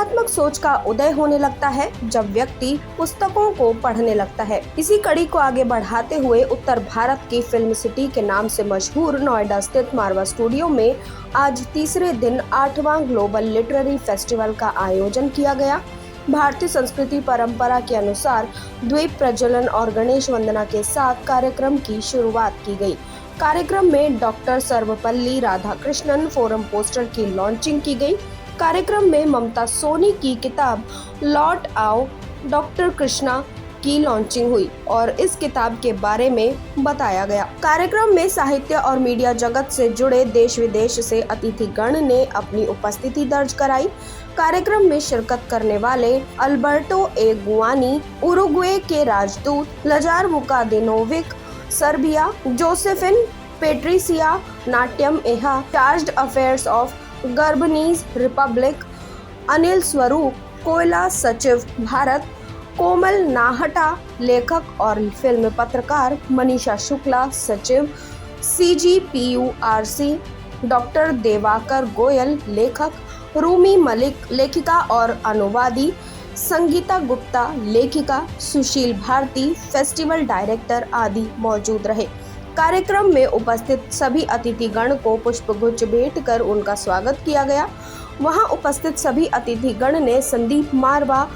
सकारात्मक सोच का उदय होने लगता है जब व्यक्ति पुस्तकों को पढ़ने लगता है। इसी कड़ी को आगे बढ़ाते हुए उत्तर भारत की फिल्म सिटी के नाम से मशहूर नोएडा स्थित मारवा स्टूडियो में आज तीसरे दिन 8वां ग्लोबल लिटरेरी फेस्टिवल का आयोजन किया गया। भारतीय संस्कृति परंपरा के अनुसार द्वीप प्रज्वलन और गणेश वंदना के साथ कार्यक्रम की शुरुआत की गई। कार्यक्रम में doctor Sarvepalli Radhakrishnan forum poster की लॉन्चिंग की गई। कार्यक्रम में ममता सोनी की किताब लौट आओ डॉक्टर कृष्णा की लॉन्चिंग हुई और इस किताब के बारे में बताया गया। कार्यक्रम में साहित्य और मीडिया जगत से जुड़े देश विदेश से अतिथिगण ने अपनी उपस्थिति दर्ज कराई। कार्यक्रम में शिरकत करने वाले अल्बर्टो ए गुआनी, उरुग्वे के राजदूत, Lazar Vukadinovic, Serbia, Josephine Patricia, नाट्यम एहा, charged affairs of Gabonese republic, Anil Swarup, कोयला सचिव भारत, कोमल नाहटा लेखक और फिल्म पत्रकार, मनीषा शुक्ला सचिव CGPURC, डॉक्टर देवाकर गोयल लेखक, रूमी मलिक लेखिका और अनुवादी, संगीता गुप्ता लेखिका, सुशील भारती फेस्टिवल डायरेक्टर आदि मौजूद रहे। कार्यक्रम में उपस्थित सभी अतिथिगण को पुष्पगुच्छ भेंट कर उनका स्वागत किया गया। वहां उपस्थित सभी अतिथिगण ने संदीप मारवा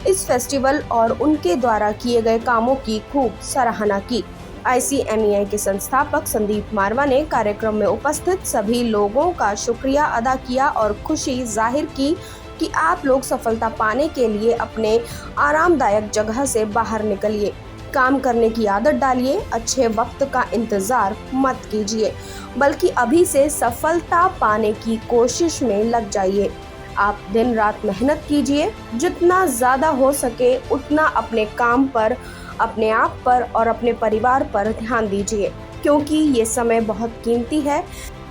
इस फेस्टिवल और उनके द्वारा किए गए कामों की खूब सराहना की। ICMEI के संस्थापक संदीप मारवा ने कार्यक्रम में उपस्थित सभी लोगों का शुक्रिया अदा किया और खुशी जाहिर की कि आप लोग सफलता पाने के लिए अपने आरामदायक जगह से बाहर निकलिए, काम करने की आदत डालिए, अच्छे वक्त का इंतजार मत कीजिए, बल्कि अभी से सफलता पाने की कोशिश में लग जाइए। आप दिन रात मेहनत कीजिए, जितना ज़्यादा हो सके उतना अपने काम पर, अपने आप पर और अपने परिवार पर ध्यान दीजिए, क्योंकि ये समय बहुत कीमती है।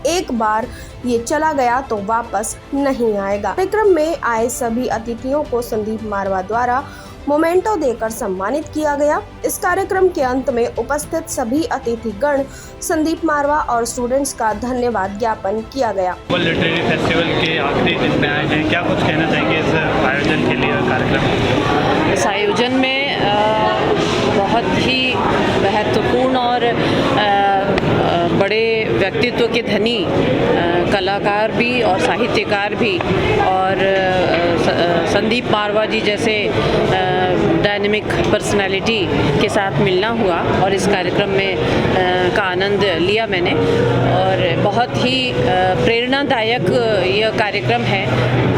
एक बार ये चला गया तो वापस नहीं आएगा। कार्यक्रम में आए सभी अतिथियों को संदीप मारवा द्वारा मोमेंटो देकर सम्मानित किया गया। इस कार्यक्रम के अंत में उपस्थित सभी अतिथिगण संदीप मारवा और स्टूडेंट्स का धन्यवाद ज्ञापन किया गया। लिटरेरी फेस्टिवल के आखिरी दिन में आए हैं, क्या कुछ कहना चाहेंगे इस आयोजन के लिए? कार्यक्रम इस आयोजन में बहुत ही महत्वपूर्ण और बड़े व्यक्तित्व के धनी कलाकार भी और साहित्यकार भी और संदीप मारवा जी जैसे डायनेमिक पर्सनालिटी के साथ मिलना हुआ और इस कार्यक्रम में का आनंद लिया मैंने और बहुत ही प्रेरणादायक यह कार्यक्रम है।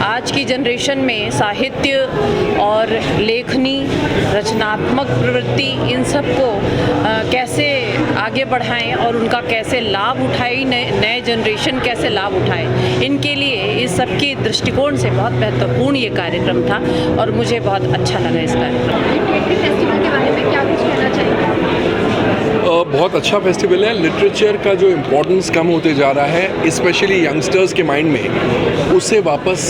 आज की जनरेशन में साहित्य और लेखनी, रचनात्मक प्रवृत्ति, इन सब को कैसे आगे बढ़ाएं और उनका कैसे लाभ उठाएं, नए जनरेशन कैसे लाभ उठाए, इनके लिए इस सब के दृष्टिकोण से बहुत महत्वपूर्ण ये कार्यक्रम था और मुझे बहुत अच्छा लगा इस कार्यक्रम। फेस्टिवल के बारे में क्या कुछ कहना चाहिए? बहुत अच्छा फेस्टिवल है। लिटरेचर का जो इम्पोर्टेंस कम होते जा रहा है, स्पेशली यंगस्टर्स के माइंड में, उससे वापस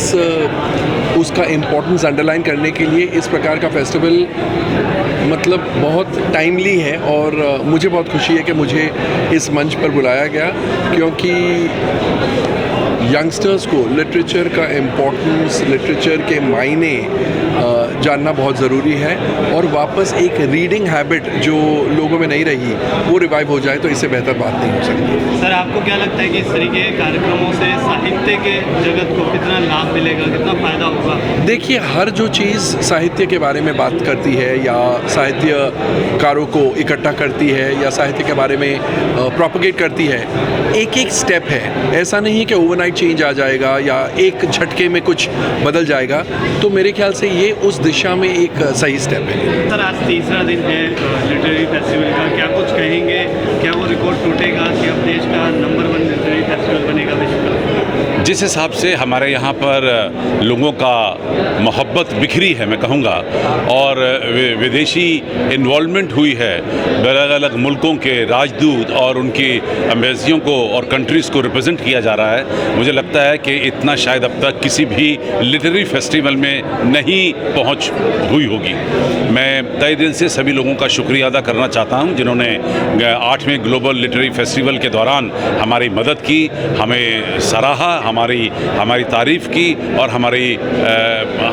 उसका इम्पोर्टेंस अंडरलाइन करने के लिए इस प्रकार का फेस्टिवल मतलब बहुत टाइमली है और मुझे बहुत खुशी है कि मुझे इस मंच पर बुलाया गया, क्योंकि यंगस्टर्स को लिटरेचर का इम्पोर्टेंस, लिटरेचर के मायने जानना बहुत ज़रूरी है और वापस एक रीडिंग हैबिट जो लोगों में नहीं रही वो रिवाइव हो जाए तो इससे बेहतर बात नहीं हो सकती। सर, आपको क्या लगता है कि इस तरीके के कार्यक्रमों से साहित्य के जगत को कितना लाभ मिलेगा, कितना फ़ायदा होगा? देखिए, हर जो चीज़ साहित्य के बारे में बात करती है या साहित्यकारों को इकट्ठा करती है या साहित्य के बारे में प्रोपगेट करती है, एक एक स्टेप है। ऐसा नहीं है कि ओवरनाइट चेंज आ जाएगा या एक झटके में कुछ बदल जाएगा। तो मेरे ख्याल से ये उस दिशा में एक सही स्टेप है। सर, आज तीसरा दिन है लिटरेरी फेस्टिवल का, क्या कुछ कहेंगे? क्या वो रिकॉर्ड टूटेगा कि अब देश का नंबर 1 लिटरेरी फेस्टिवल बनेगा विश्व का? जिस हिसाब से हमारे यहाँ पर लोगों का मोहब्बत बिखरी है, मैं कहूँगा, और विदेशी इन्वॉल्वमेंट हुई है, अलग अलग मुल्कों के राजदूत और उनकी एम्बेसियों को और कंट्रीज़ को रिप्रेजेंट किया जा रहा है, मुझे लगता है कि इतना शायद अब तक किसी भी लिटरेरी फेस्टिवल में नहीं पहुँच हुई होगी। मैं तहे दिल से सभी लोगों का शुक्रिया अदा करना चाहता हूँ जिन्होंने 8वें ग्लोबल लिटरेरी फेस्टिवल के दौरान हमारी मदद की, हमें सराहा, हमारी तारीफ़ की और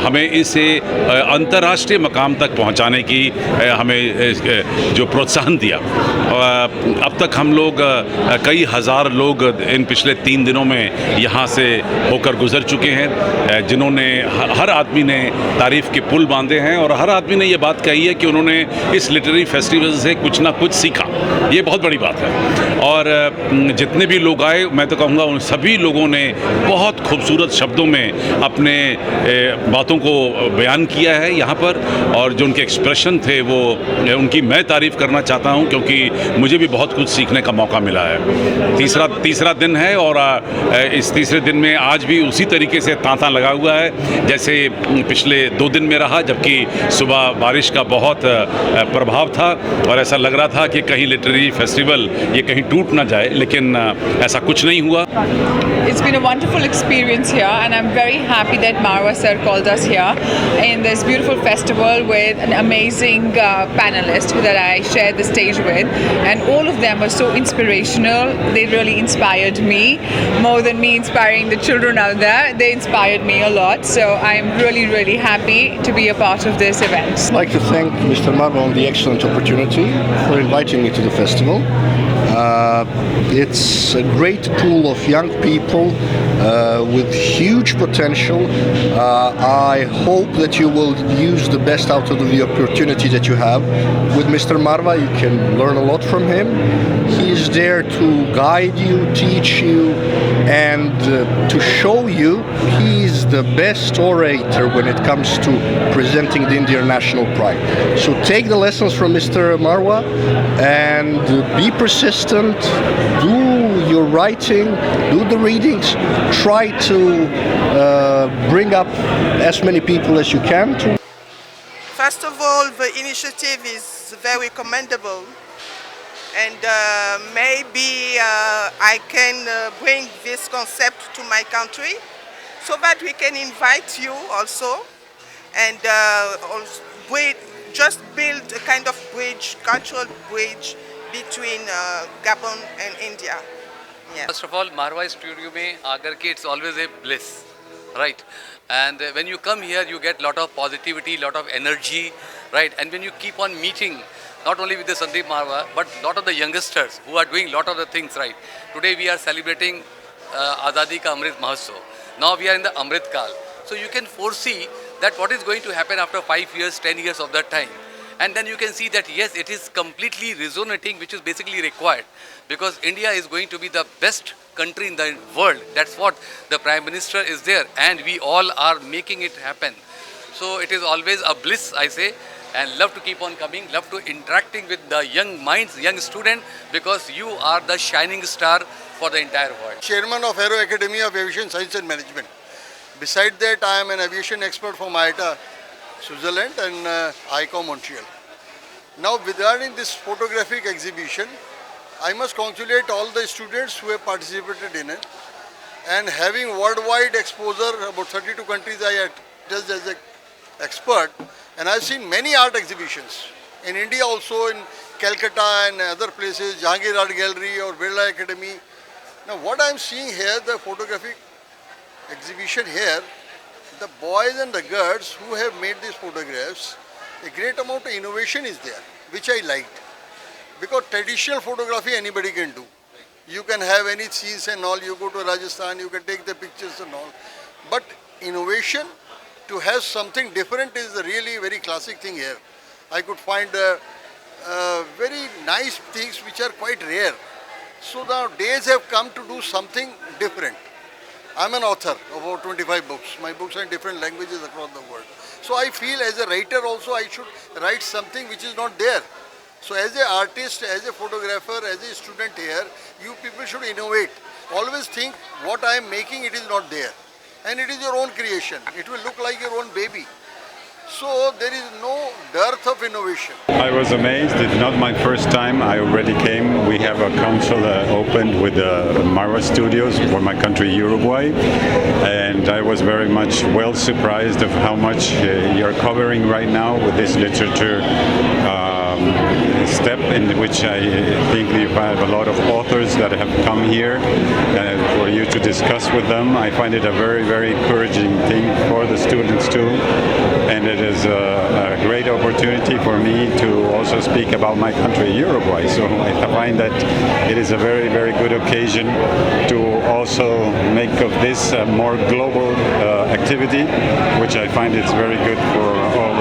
हमें इसे अंतर्राष्ट्रीय मकाम तक पहुंचाने की हमें जो प्रोत्साहन दिया। अब तक हम लोग कई हज़ार लोग इन पिछले 3 दिनों में यहाँ से होकर गुज़र चुके हैं, जिन्होंने हर आदमी ने तारीफ़ के पुल बांधे हैं और हर आदमी ने ये बात कही है कि उन्होंने इस लिटरेरी फेस्टिवल से कुछ ना कुछ सीखा। ये बहुत बड़ी बात है। और जितने भी लोग आए, मैं तो कहूँगा उन सभी लोगों ने बहुत खूबसूरत शब्दों में अपने बातों को बयान किया है यहाँ पर, और जो उनके एक्सप्रेशन थे वो उनकी मैं तारीफ़ करना चाहता हूँ, क्योंकि मुझे भी बहुत कुछ सीखने का मौका मिला है। तीसरा दिन है और इस तीसरे दिन में आज भी उसी तरीके से तांता लगा हुआ है जैसे पिछले 2 दिन में रहा, जबकि सुबह बारिश का बहुत प्रभाव था और ऐसा लग रहा था कि कहीं लिटरेरी फेस्टिवल ये कहीं टूट ना जाए, लेकिन ऐसा कुछ नहीं हुआ। It's been a wonderful experience here, and I'm very happy that Marwa sir called us here in this beautiful festival with an amazing panelist that I shared the stage with, and all of them were so inspirational. They really inspired me more than me inspiring the children out there. They inspired me a lot, so I'm really happy to be a part of this event. I'd like to thank Mr. Marwa on the excellent opportunity for inviting me to the festival. It's a great pool of young people with huge potential. I hope that you will use the best out of the opportunity that you have. With Mr. Marwa, you can learn a lot from him. He is there to guide you, teach you, and to show you he's the best orator when it comes to presenting the Indian national pride. So take the lessons from Mr. Marwa and be persistent, do your writing, do the readings, try to bring up as many people as you can. First of all, the initiative is very commendable, and maybe I can bring this concept to my country so that we can invite you also, and just build a kind of bridge, cultural bridge between Gabon and India. Yeah. First of all, Marwa studio में आकर के it's always a bliss, right? And when you come here, you get lot of positivity, lot of energy, right? And when you keep on meeting, not only with the Sandeep Marwa, but lot of the youngsters who are doing lot of the things, right? Today we are celebrating Azadi Ka Amrit Mahotsav. Now we are in the Amrit Kal. So you can foresee that what is going to happen after 5 years, 10 years of that time. And then you can see that yes, it is completely resonating, which is basically required, because India is going to be the best country in the world. That's what the Prime Minister is there, and we all are making it happen. So it is always a bliss, I say, and love to keep on coming, love to interacting with the young minds, young students, because you are the shining star for the entire world. Chairman of Aero Academy of Aviation Science and Management. Besides that, I am an aviation expert from IATA, Switzerland, and ICAO Montreal. Now, regarding this photographic exhibition, I must congratulate all the students who have participated in it, and having worldwide exposure, about 32 countries I attest as an expert, and I've seen many art exhibitions in India, also in Calcutta and other places, Jahangir Art Gallery or Birla Academy. Now, what I'm seeing here, the photographic exhibition here, the boys and the girls who have made these photographs, a great amount of innovation is there, which I liked. Because traditional photography anybody can do. You can have any scenes and all, you go to Rajasthan, you can take the pictures and all. But innovation, to have something different is a really very classic thing here. I could find very nice things which are quite rare. So now days have come to do something different. I'm an author of about 25 books. My books are in different languages across the world. So I feel as a writer also I should write something which is not there. So as an artist, as a photographer, as a student here, you people should innovate. Always think what I am making, it is not there. And it is your own creation. It will look like your own baby. So there is no dearth of innovation. I was amazed. It's not my first time. I already came. We have a council opened with Marwa Studios for my country, Uruguay. And I was very much well surprised of how much you're covering right now with this literature step. in which I think you have a lot of authors that have come here for you to discuss with them. I find it a very, very encouraging thing for the students too, and it is a great opportunity for me to also speak about my country, Uruguay. So I find that it is a very, very good occasion to also make of this a more global activity, which I find it's very good for all